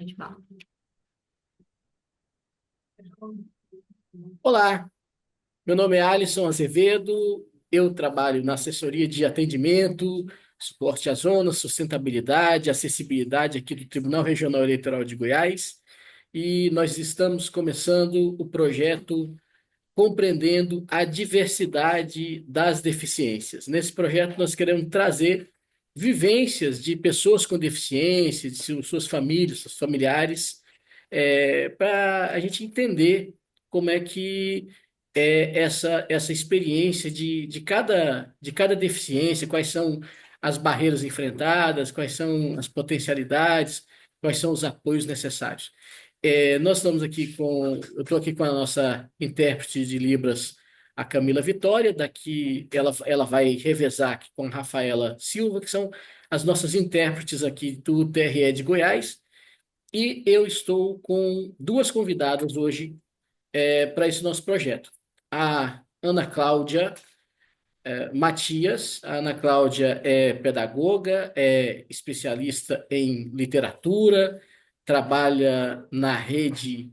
Gente fala. Olá, meu nome é Alisson Azevedo, eu trabalho na assessoria de atendimento, suporte à zona, sustentabilidade, acessibilidade aqui do Tribunal Regional Eleitoral de Goiás e nós estamos começando o projeto Compreendendo a Diversidade das Deficiências. Nesse projeto nós queremos trazer vivências de pessoas com deficiência, de suas famílias, seus familiares, para a gente entender como é que essa experiência de cada deficiência, quais são as barreiras enfrentadas, quais são as potencialidades, quais são os apoios necessários. Nós estamos aqui eu estou aqui com a nossa intérprete de Libras, a Camila Vitória, daqui ela vai revezar aqui com a Rafaela Silva, que são as nossas intérpretes aqui do TRE de Goiás. E eu estou com duas convidadas hoje para esse nosso projeto. A Ana Cláudia Matias. A Ana Cláudia é pedagoga, é especialista em literatura, trabalha na rede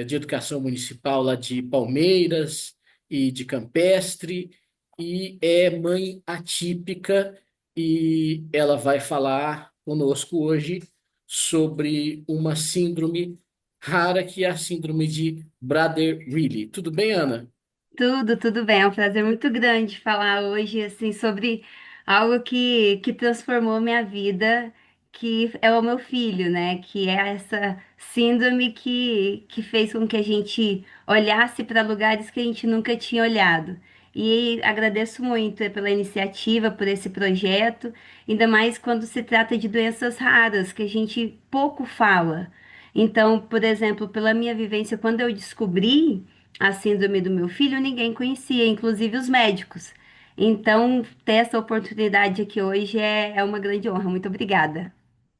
de educação municipal lá de Palmeiras e de Campestre, e é mãe atípica, e ela vai falar conosco hoje sobre uma síndrome rara, que é a síndrome de Prader-Willi. Tudo bem, Ana? Tudo bem. É um prazer muito grande falar hoje assim sobre algo que transformou minha vida, que é o meu filho, né? Que é essa síndrome que fez com que a gente olhasse para lugares que a gente nunca tinha olhado. E agradeço muito pela iniciativa, por esse projeto, ainda mais quando se trata de doenças raras, que a gente pouco fala. Então, por exemplo, pela minha vivência, quando eu descobri a síndrome do meu filho, ninguém conhecia, inclusive os médicos. Então, ter essa oportunidade aqui hoje é uma grande honra. Muito obrigada.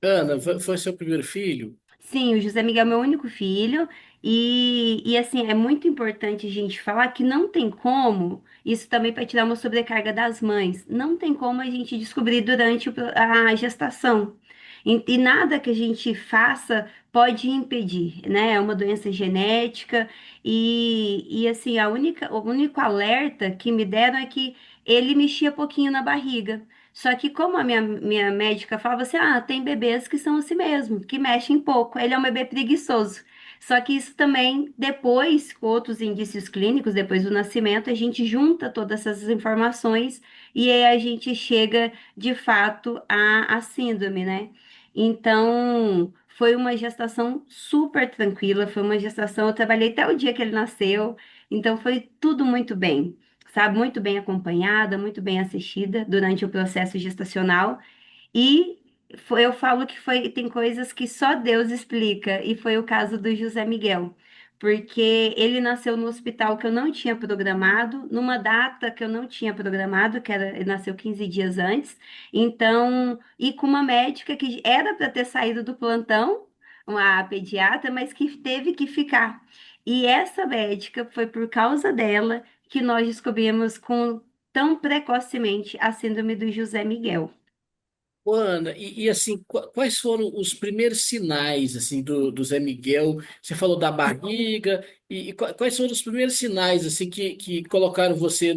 Ana, foi seu primeiro filho? Sim, o José Miguel é meu único filho, e assim, é muito importante a gente falar que não tem como, isso também para tirar uma sobrecarga das mães, não tem como a gente descobrir durante a gestação. E nada que a gente faça pode impedir, né? É uma doença genética, e assim, o único alerta que me deram é que ele mexia pouquinho na barriga. Só que como a minha médica falava assim, tem bebês que são assim mesmo, que mexem pouco. Ele é um bebê preguiçoso. Só que isso também, depois, com outros indícios clínicos, depois do nascimento, a gente junta todas essas informações e aí a gente chega, de fato, à síndrome, né? Então, foi uma gestação super tranquila, foi uma gestação, eu trabalhei até o dia que ele nasceu, então foi tudo muito bem, sabe? Muito bem acompanhada, muito bem assistida durante o processo gestacional. E eu falo que tem coisas que só Deus explica, e foi o caso do José Miguel. Porque ele nasceu no hospital que eu não tinha programado, numa data que eu não tinha programado, ele nasceu 15 dias antes. Então, e com uma médica que era para ter saído do plantão, uma pediatra, mas que teve que ficar. E essa médica foi por causa dela que nós descobrimos tão precocemente a síndrome do José Miguel. Ô, Ana, assim, quais foram os primeiros sinais assim do Zé Miguel? Você falou da barriga, quais foram os primeiros sinais assim que colocaram você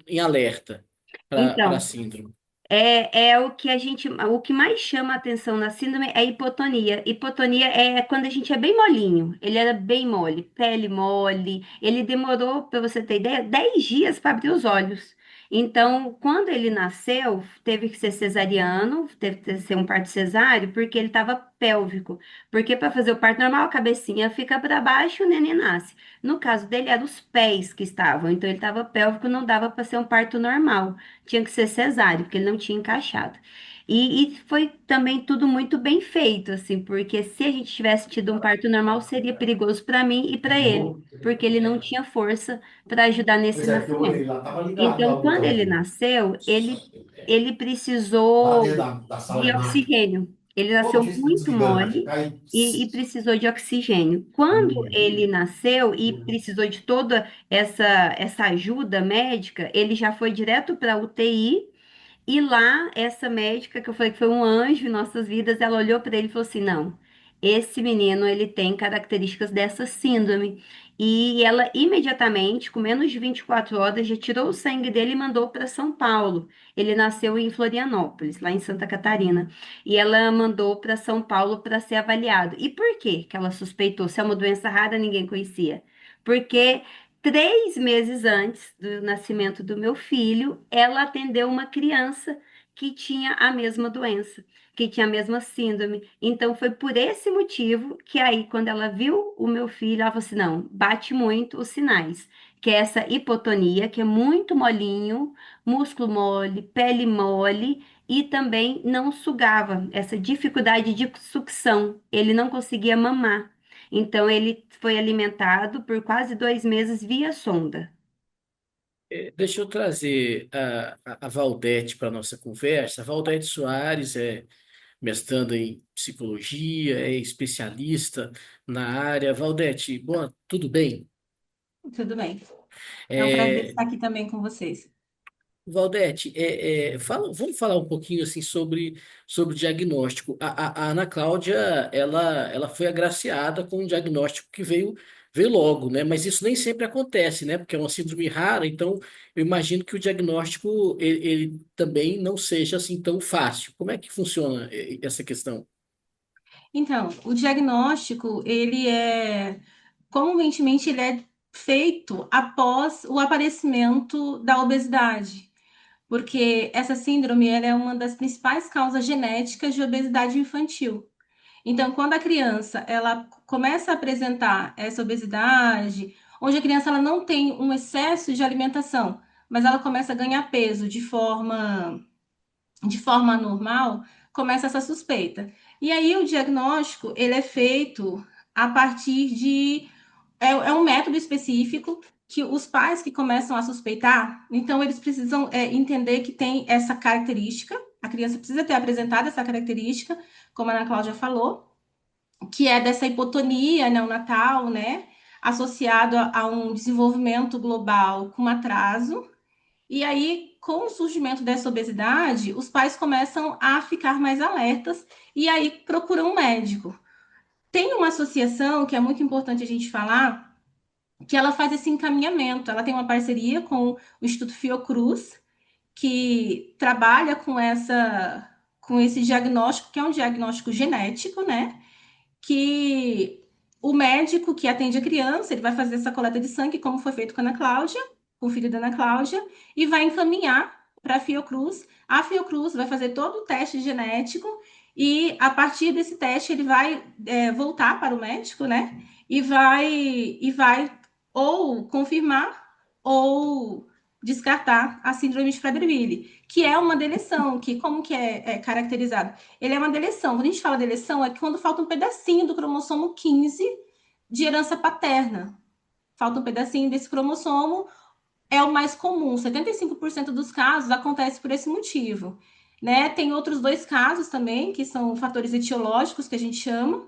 em alerta para a Então, síndrome? é o que mais chama a atenção na síndrome é a hipotonia. Hipotonia é quando a gente é bem molinho. Ele era bem mole, pele mole. Ele demorou, para você ter ideia, 10 dias para abrir os olhos. Então, quando ele nasceu, teve que ser cesariano, teve que ser um parto cesáreo, porque ele estava pélvico. Porque para fazer o parto normal, a cabecinha fica para baixo, o neném nasce. No caso dele, eram os pés que estavam. Então, ele estava pélvico, não dava para ser um parto normal, tinha que ser cesáreo, porque ele não tinha encaixado. E foi também tudo muito bem feito, assim, porque se a gente tivesse tido um parto normal, seria perigoso para mim e para ele, porque ele não tinha força para ajudar nesse Pois é, porque eu olhei nascimento. lá, tava ligado lá Então, o quando ele botãozinho. nasceu, ele Lá precisou dentro da sala de de máquina. oxigênio. Ele Pô, não nasceu tinha esse muito desligando aqui, mole cai. e precisou de oxigênio. Quando ele nasceu e precisou de toda essa ajuda médica, ele já foi direto para a UTI. E lá, essa médica, que eu falei que foi um anjo em nossas vidas, ela olhou para ele e falou assim: não. esse menino, ele tem características dessa síndrome. E ela imediatamente, com menos de 24 horas, já tirou o sangue dele e mandou para São Paulo. Ele nasceu em Florianópolis, lá em Santa Catarina. E ela mandou para São Paulo para ser avaliado. E por que que ela suspeitou? Se é uma doença rara, ninguém conhecia. Porque 3 meses antes do nascimento do meu filho, ela atendeu uma criança que tinha a mesma doença, que tinha a mesma síndrome. Então, foi por esse motivo que aí, quando ela viu o meu filho, ela falou assim: não, bate muito os sinais, que é essa hipotonia, que é muito molinho, músculo mole, pele mole, e também não sugava, essa dificuldade de sucção, ele não conseguia mamar. Então, ele foi alimentado por quase 2 meses via sonda. Deixa eu trazer a Valdete para a nossa conversa. A Valdete Soares é mestranda em psicologia, é especialista na área. Valdete, boa, tudo bem? Tudo bem. É um prazer É, estar aqui também com vocês. Valdete, vamos falar um pouquinho assim sobre o diagnóstico. A Ana Cláudia, ela foi agraciada com um diagnóstico que veio logo, né? Mas isso nem sempre acontece, né? Porque é uma síndrome rara, então eu imagino que o diagnóstico ele também não seja assim tão fácil. Como é que funciona essa questão? Então, o diagnóstico, comumente ele é feito após o aparecimento da obesidade, porque essa síndrome ela é uma das principais causas genéticas de obesidade infantil. Então, quando a criança ela começa a apresentar essa obesidade, onde a criança ela não tem um excesso de alimentação, mas ela começa a ganhar peso de forma normal, começa essa suspeita. E aí o diagnóstico, ele é feito a partir de... É um método específico que os pais que começam a suspeitar, então eles precisam entender que tem essa característica, a criança precisa ter apresentado essa característica, como a Ana Cláudia falou, que é dessa hipotonia neonatal, né, associado a um desenvolvimento global com atraso, e aí, com o surgimento dessa obesidade, os pais começam a ficar mais alertas e aí procuram um médico. Tem uma associação que é muito importante a gente falar, que ela faz esse encaminhamento. Ela tem uma parceria com o Instituto Fiocruz, que trabalha com esse diagnóstico, que é um diagnóstico genético, né? Que o médico que atende a criança, ele vai fazer essa coleta de sangue, como foi feito com a Ana Cláudia, com o filho da Ana Cláudia, e vai encaminhar para a Fiocruz. A Fiocruz vai fazer todo o teste genético e a partir desse teste ele vai voltar para o médico, né? E vai ou confirmar ou descartar a síndrome de Prader-Willi, que é uma deleção, que como que é caracterizado? Ele é uma deleção. Quando a gente fala deleção, é quando falta um pedacinho do cromossomo 15 de herança paterna. Falta um pedacinho desse cromossomo, é o mais comum. 75% dos casos acontece por esse motivo. Né? Tem outros dois casos também, que são fatores etiológicos, que a gente chama,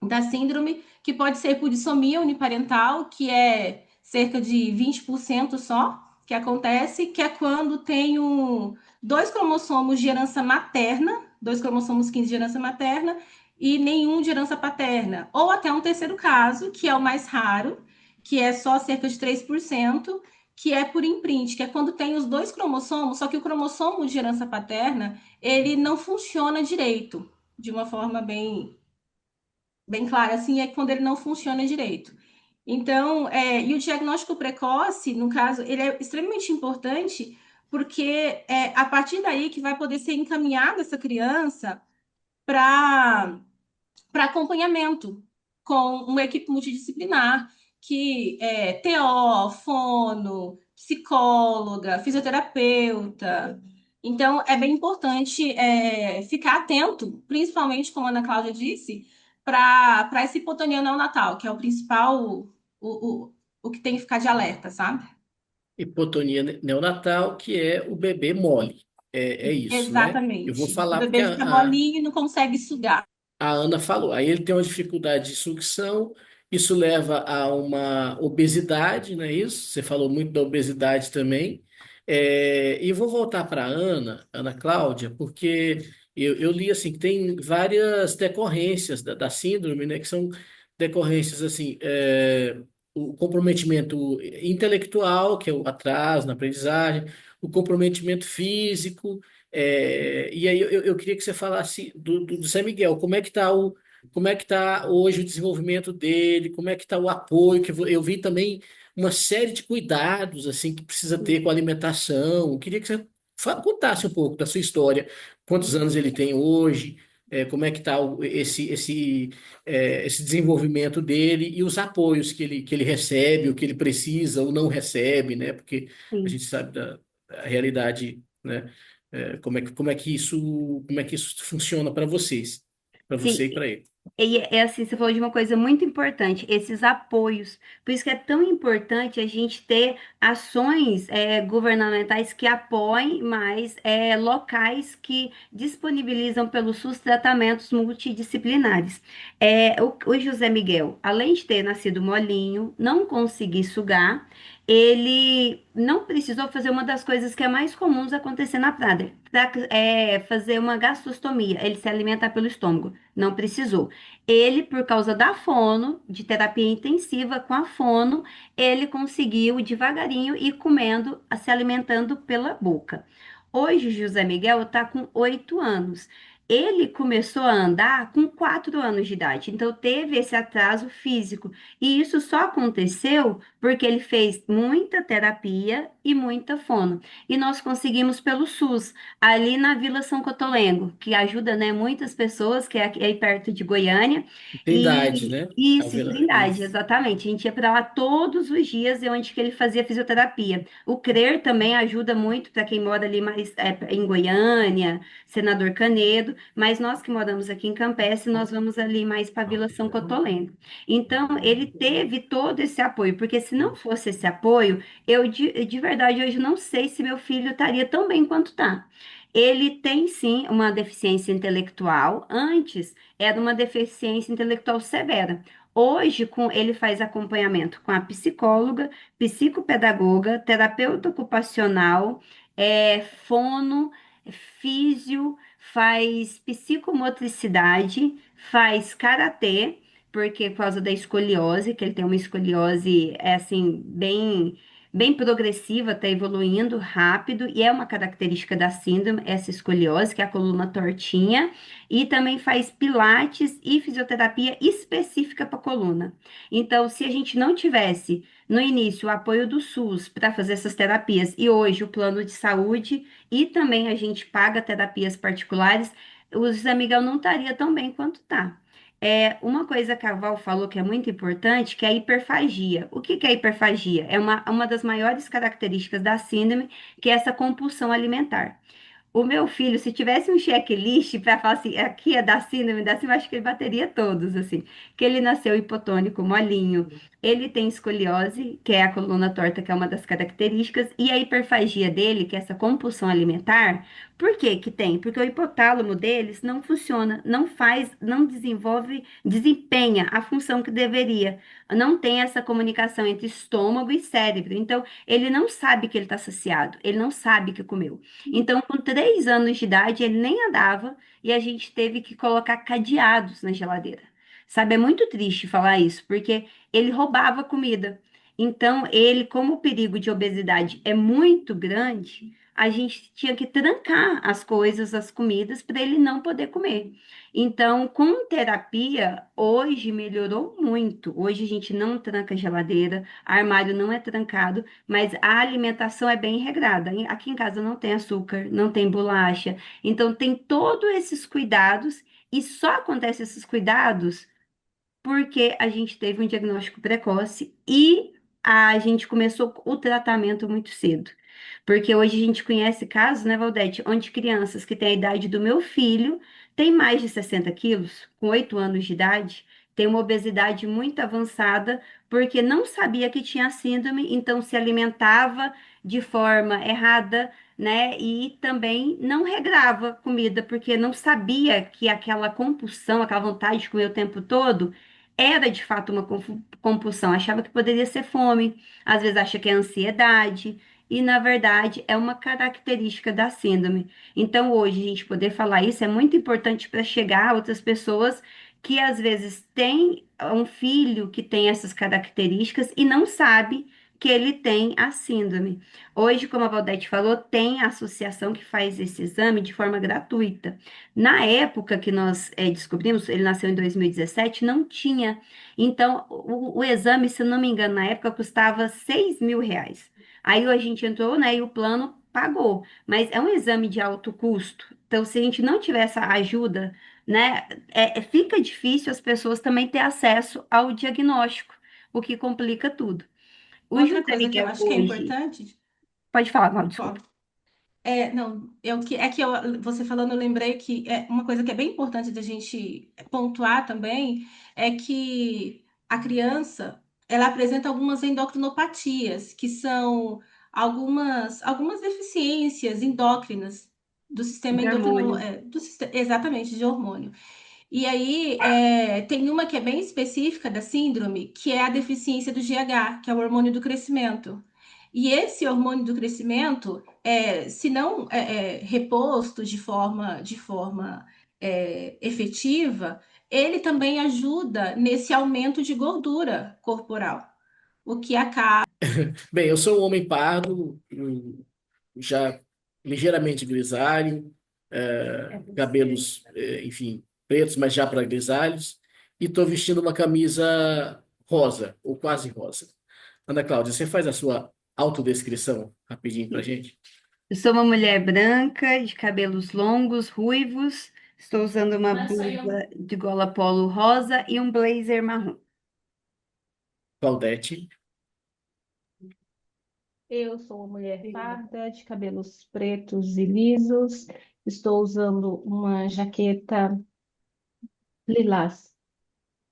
da síndrome, que pode ser por dissomia uniparental, que é cerca de 20% só, que acontece, que é quando tem dois cromossomos de herança materna, dois cromossomos 15 de herança materna, e nenhum de herança paterna. Ou até um terceiro caso, que é o mais raro, que é só cerca de 3%, que é por imprint, que é quando tem os dois cromossomos, só que o cromossomo de herança paterna, ele não funciona direito, de uma forma bem clara, assim, é quando ele não funciona direito. Então, e o diagnóstico precoce, no caso, ele é extremamente importante porque é a partir daí que vai poder ser encaminhada essa criança para acompanhamento com uma equipe multidisciplinar, que é TO, fono, psicóloga, fisioterapeuta. Então, é bem importante ficar atento, principalmente, como a Ana Cláudia disse, para essa hipotonia neonatal, que é o principal, o que tem que ficar de alerta, sabe? Hipotonia neonatal, que é o bebê mole. É isso, né? Eu vou Exatamente. O falar porque bebê fica molinho e não consegue sugar. a Ana falou. Aí ele tem uma dificuldade de sucção, isso leva a uma obesidade, não é isso? Você falou muito da obesidade também. E eu vou voltar para a Ana Cláudia, porque Eu li assim que tem várias decorrências da síndrome, né? Que são decorrências assim, o comprometimento intelectual, que é o atraso na aprendizagem, o comprometimento físico, e aí eu queria que você falasse do Zé Miguel, como é que tá hoje o desenvolvimento dele, como é que está o apoio, eu vi também uma série de cuidados assim que precisa ter com a alimentação. Eu queria que você contasse um pouco da sua história, quantos anos ele tem hoje, como é que está esse desenvolvimento dele e os apoios que ele recebe, o que ele precisa ou não recebe, né? Porque a Sim. gente sabe da realidade, né? Como é que isso funciona para vocês, para Sim, você e para ele. e é assim, você falou de uma coisa muito importante, esses apoios. Por isso que é tão importante a gente ter ações governamentais que apoiem, mas locais que disponibilizam pelo SUS tratamentos multidisciplinares. O José Miguel, além de ter nascido molinho, não conseguir sugar, ele não precisou fazer uma das coisas que é mais comuns acontecer na Prada, fazer uma gastrostomia, ele se alimentar pelo estômago. Não precisou. Ele, por causa da fono, de terapia intensiva com a fono, ele conseguiu devagarinho ir comendo, se alimentando pela boca. Hoje, José Miguel está com 8 anos. Ele começou a andar com 4 anos de idade, então teve esse atraso físico. E isso só aconteceu porque ele fez muita terapia e muita fono. E nós conseguimos pelo SUS ali na Vila São Cotolengo, que ajuda, né, muitas pessoas, que é aqui aí perto de Goiânia. Trindade, E né? isso, em Alvila, Trindade, isso. exatamente. A gente ia para lá todos os dias, e onde que ele fazia fisioterapia. O CRER também ajuda muito para quem mora ali mais em Goiânia, Senador Canedo, mas nós que moramos aqui em Campestre, nós vamos ali mais para Vila São Cotolengo. Então, ele teve todo esse apoio, porque se não fosse esse apoio, eu de verdade hoje não sei se meu filho estaria tão bem quanto está. Ele tem sim uma deficiência intelectual. Antes era uma deficiência intelectual severa. Hoje, ele faz acompanhamento com a psicóloga, psicopedagoga, terapeuta ocupacional, fono, físio, faz psicomotricidade, faz karatê, porque por causa da escoliose, que ele tem uma escoliose assim bem progressiva, está evoluindo rápido, e é uma característica da síndrome, essa escoliose, que é a coluna tortinha, e também faz pilates e fisioterapia específica para coluna. Então, se a gente não tivesse no início o apoio do SUS para fazer essas terapias, e hoje o plano de saúde, e também a gente paga terapias particulares, o José Miguel não estaria tão bem quanto está. Uma coisa que a Val falou que é muito importante, que é a hiperfagia. O que que é hiperfagia? É uma das maiores características da síndrome, que é essa compulsão alimentar. O meu filho, se tivesse um checklist para falar assim, aqui é da síndrome, acho que ele bateria todos, assim. Que ele nasceu hipotônico, molinho, ele tem escoliose, que é a coluna torta, que é uma das características, e a hiperfagia dele, que é essa compulsão alimentar. Por que que tem? Porque o hipotálamo deles não funciona, não faz, não desenvolve, desempenha a função que deveria. Não tem essa comunicação entre estômago e cérebro. Então, ele não sabe que ele está saciado, ele não sabe que comeu. Então, com 3 anos de idade, ele nem andava, e a gente teve que colocar cadeados na geladeira. Sabe, é muito triste falar isso, porque ele roubava comida. Então, ele, como o perigo de obesidade é muito grande, a gente tinha que trancar as coisas, as comidas, para ele não poder comer. Então, com terapia, hoje melhorou muito. Hoje a gente não tranca a geladeira, armário não é trancado, mas a alimentação é bem regrada. Aqui em casa não tem açúcar, não tem bolacha. Então, tem todos esses cuidados, e só acontece esses cuidados porque a gente teve um diagnóstico precoce e a gente começou o tratamento muito cedo. Porque hoje a gente conhece casos, né, Valdete, onde crianças que têm a idade do meu filho têm mais de 60 quilos, com 8 anos de idade, têm uma obesidade muito avançada, porque não sabia que tinha síndrome, então se alimentava de forma errada, né? E também não regrava comida, porque não sabia que aquela compulsão, aquela vontade de comer o tempo todo era de fato uma compulsão, achava que poderia ser fome, às vezes acha que é ansiedade. e, na verdade, é uma característica da síndrome. Então, hoje, a gente poder falar isso é muito importante para chegar a outras pessoas que, às vezes, têm um filho que tem essas características e não sabe que ele tem a síndrome. Hoje, como a Valdete falou, tem a associação que faz esse exame de forma gratuita. Na época que nós descobrimos, ele nasceu em 2017, não tinha. Então, o exame, se eu não me engano, na época custava R$ 6.000. Aí a gente entrou, né, e o plano pagou. Mas é um exame de alto custo. Então, se a gente não tiver essa ajuda, né, fica difícil as pessoas também ter acesso ao diagnóstico, o que complica tudo. O Outra José coisa que eu Miguel acho que é hoje, importante, pode falar, Val, desculpa. não, você falando, eu lembrei que é uma coisa que é bem importante da gente pontuar também é que a criança, ela apresenta algumas endocrinopatias, que são algumas deficiências endócrinas do sistema De endocrino, hormônio. exatamente, de hormônio. E aí, tem uma que é bem específica da síndrome, que é a deficiência do GH, que é o hormônio do crescimento. E esse hormônio do crescimento, se não reposto de forma efetiva, ele também ajuda nesse aumento de gordura corporal, o que acaba. Bem, eu sou um homem pardo, já ligeiramente grisalho, cabelos, enfim, pretos, mas já para grisalhos, e estou vestindo uma camisa rosa, ou quase rosa. Ana Cláudia, você faz a sua autodescrição rapidinho para gente? Eu sou uma mulher branca, de cabelos longos, ruivos. Estou usando uma blusa de gola polo rosa e um blazer marrom. Claudete, Eu sou uma mulher parda, de cabelos pretos e lisos. Estou usando uma jaqueta lilás.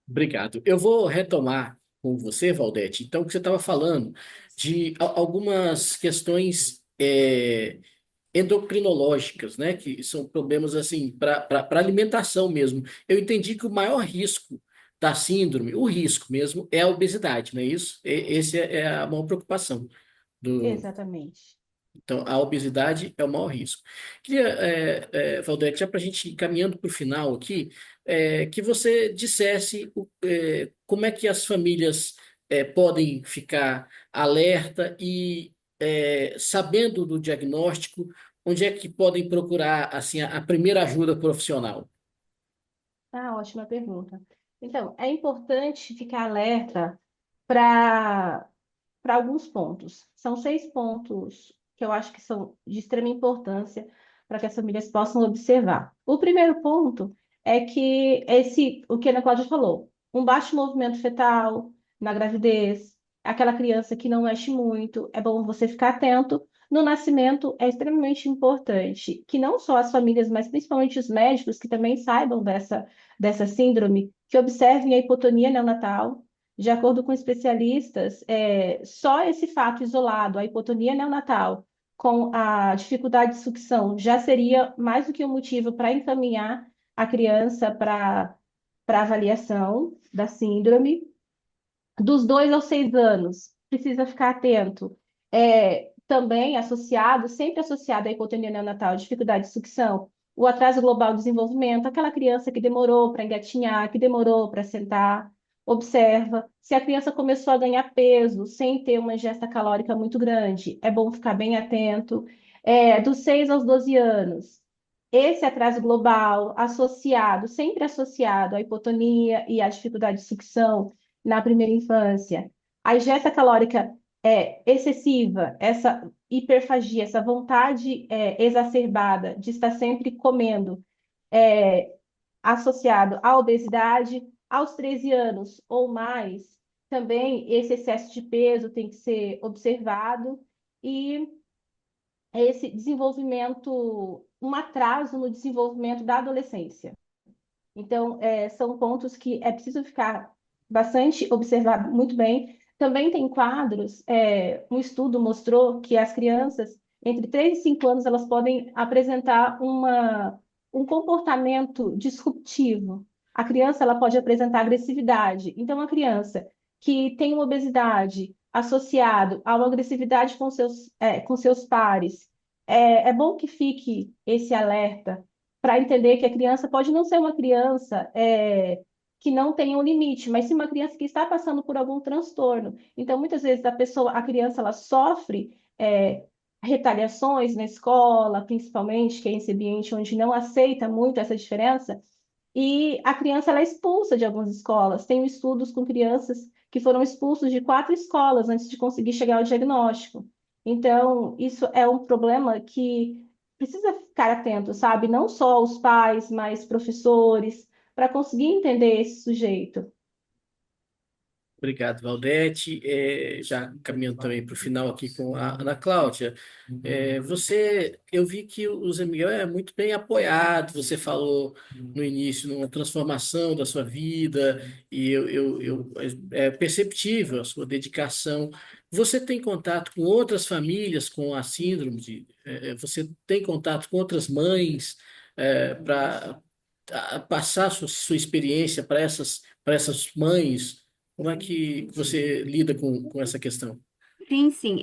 obrigado. Eu vou retomar com você, Valdete, então, o que você estava falando de algumas questões endocrinológicas, né, que são problemas assim para alimentação mesmo. Eu entendi que o maior risco da síndrome, o risco mesmo, é a obesidade, não é isso? Esse é a maior preocupação do. Exatamente. Então, a obesidade é o maior risco. Queria, Valdete, já para a gente ir caminhando para o final aqui, que você dissesse como é que as famílias podem ficar alerta e, sabendo do diagnóstico, onde é que podem procurar assim, a primeira ajuda profissional? Ah, ótima pergunta. Então, é importante ficar alerta para alguns pontos. São 6 pontos que eu acho que são de extrema importância para que as famílias possam observar. O primeiro ponto é que o que a Ana Cláudia falou, um baixo movimento fetal na gravidez, aquela criança que não mexe muito, é bom você ficar atento. No nascimento é extremamente importante que não só as famílias, mas principalmente os médicos que também saibam dessa síndrome, que observem a hipotonia neonatal. De acordo com especialistas, só esse fato isolado, a hipotonia neonatal, com a dificuldade de sucção, já seria mais do que um motivo para encaminhar a criança para avaliação da síndrome. Dos 2 aos 6 anos, precisa ficar atento. Também associado, sempre associado à hipotonia neonatal, dificuldade de sucção, o atraso global do desenvolvimento, aquela criança que demorou para engatinhar, que demorou para sentar. Observa se a criança começou a ganhar peso sem ter uma ingesta calórica muito grande. É bom ficar bem atento. Dos 6 aos 12 anos, esse atraso global associado, sempre associado à hipotonia e à dificuldade de sucção na primeira infância. A ingesta calórica excessiva, essa hiperfagia, essa vontade exacerbada de estar sempre comendo, é, associado à obesidade, aos 13 anos ou mais, também esse excesso de peso tem que ser observado e esse desenvolvimento, um atraso no desenvolvimento da adolescência. Então, são pontos que é preciso ficar bastante observado muito bem. Também tem quadros, um estudo mostrou que as crianças entre 3 e 5 anos elas podem apresentar um comportamento disruptivo. A criança ela pode apresentar agressividade. Então, a criança que tem uma obesidade associado a uma agressividade com seus pares, é bom que fique esse alerta para entender que a criança pode não ser uma criança que não tenha um limite, mas sim uma criança que está passando por algum transtorno. Então, muitas vezes a criança, ela sofre retaliações na escola, principalmente, que é esse ambiente onde não aceita muito essa diferença, e a criança ela é expulsa de algumas escolas. Tenho estudos com crianças que foram expulsos de 4 escolas antes de conseguir chegar ao diagnóstico. Então, isso é um problema que precisa ficar atento, sabe? Não só os pais, mas professores, para conseguir entender esse sujeito. Obrigado, Valdete. Já caminhando também para o final aqui com a Ana Cláudia. Eu vi que o Zé Miguel é muito bem apoiado. Você falou no início numa transformação da sua vida e é perceptível a sua dedicação. Você tem contato com outras famílias com a síndrome você tem contato com outras mães para passar sua experiência para essas mães? Como é que você lida com essa questão? Sim, sim,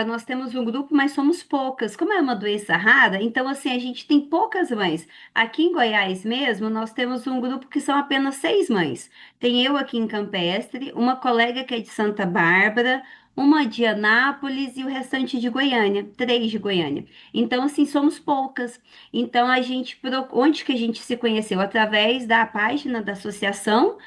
nós temos um grupo, mas somos poucas. Como é uma doença rara, então assim, a gente tem poucas mães. Aqui em Goiás mesmo, nós temos um grupo que são apenas 6 mães. Tem eu aqui em Campestre, uma colega que é de Santa Bárbara, uma de Anápolis e o restante de Goiânia, 3 de Goiânia. Então, assim, somos poucas. Então, onde que a gente se conheceu? Através da página da associação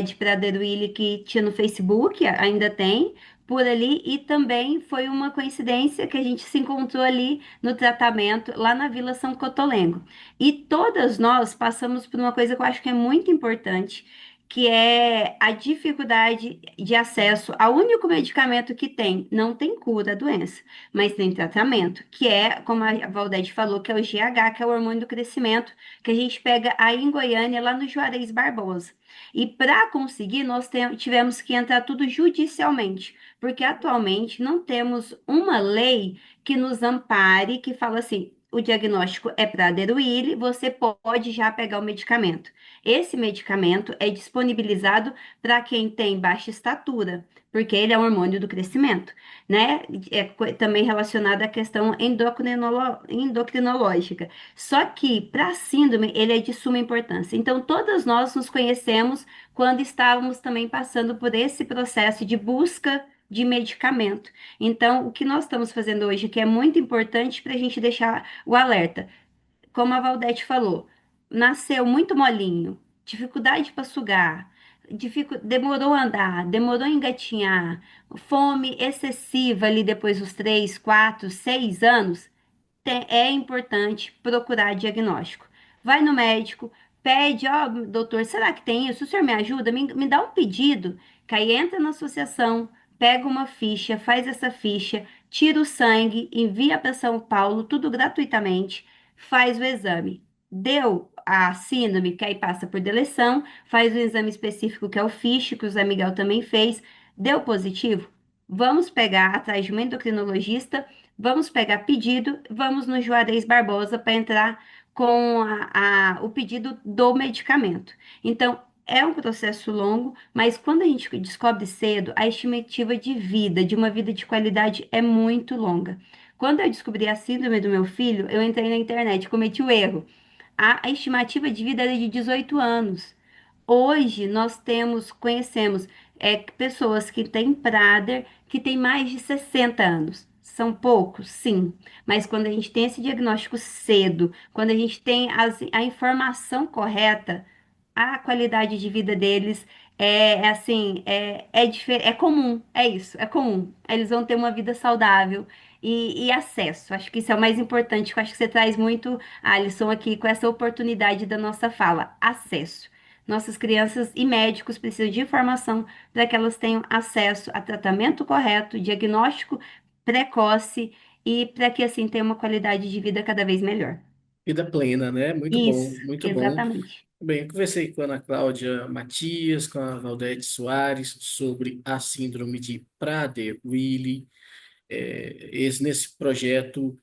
de Praderuíli que tinha no Facebook, ainda tem por ali e também foi uma coincidência que a gente se encontrou ali no tratamento lá na Vila São Cotolengo. E todas nós passamos por uma coisa que eu acho que é muito importante, que é a dificuldade de acesso ao único medicamento que tem. Não tem cura da doença, mas tem tratamento, que é, como a Valdete falou, que é o GH, que é o hormônio do crescimento, que a gente pega aí em Goiânia, lá no Juarez Barbosa. E para conseguir, tivemos que entrar tudo judicialmente porque atualmente não temos uma lei que nos ampare, que fala assim, o diagnóstico é para Prader-Willi, você pode já pegar o medicamento. Esse medicamento é disponibilizado para quem tem baixa estatura, porque ele é um hormônio do crescimento, né? Também relacionado à questão endocrinológica. Só que para a síndrome ele é de suma importância. Então, todas nós nos conhecemos quando estávamos também passando por esse processo de busca de medicamento. Então, o que nós estamos fazendo hoje, que é muito importante para a gente deixar o alerta, como a Valdete falou, nasceu muito molinho, dificuldade para sugar, demorou a andar, demorou a engatinhar, fome excessiva ali depois dos 3, 4, 6 anos, é importante procurar diagnóstico. Vai no médico, pede, ó, doutor, será que tem isso? O senhor me ajuda? Me dá um pedido, que aí entra na associação, pega uma ficha, faz essa ficha, tira o sangue, envia para São Paulo, tudo gratuitamente, faz o exame. Deu a síndrome, que aí passa por deleção, faz o exame específico que é o FISH, que o Zé Miguel também fez, deu positivo? Vamos pegar atrás de um endocrinologista. Vamos pegar pedido, vamos no Juarez Barbosa para entrar com o pedido do medicamento. Então, é um processo longo, mas quando a gente descobre cedo, a estimativa de vida, de uma vida de qualidade, é muito longa. Quando eu descobri a síndrome do meu filho, eu entrei na internet, cometi o erro. A estimativa de vida era de 18 anos. Hoje nós conhecemos pessoas que têm Prader que têm mais de 60 anos. São poucos, sim, mas quando a gente tem esse diagnóstico cedo, quando a gente tem a informação correta, a qualidade de vida deles é comum, é isso, é comum. Eles vão ter uma vida saudável e acesso. Acho que isso é o mais importante, que eu acho que você traz muito, Alisson, aqui com essa oportunidade da nossa fala, acesso. Nossas crianças e médicos precisam de informação para que elas tenham acesso a tratamento correto, diagnóstico precoce e para que assim tenham uma qualidade de vida cada vez melhor. Vida plena, né? Muito bom, Isso, muito bom. exatamente. Bem, eu conversei com a Ana Cláudia Matias, com a Valdete Soares, sobre a síndrome de Prader-Willi, nesse projeto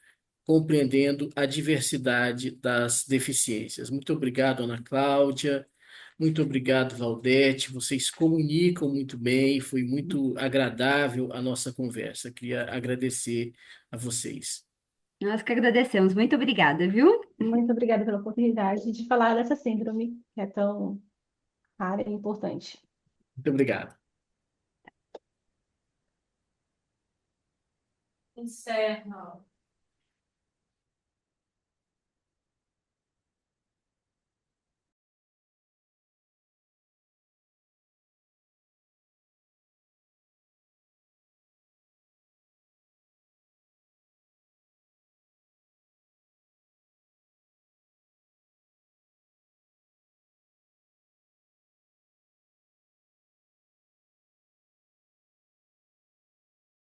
Compreendendo a Diversidade das Deficiências. Muito obrigado, Ana Cláudia. Muito obrigado, Valdete. Vocês comunicam muito bem, foi muito agradável a nossa conversa. Queria agradecer a vocês. Nós que agradecemos. Muito obrigada, viu? Muito obrigada pela oportunidade de falar dessa síndrome que é tão rara e importante. Muito obrigado. Encerra.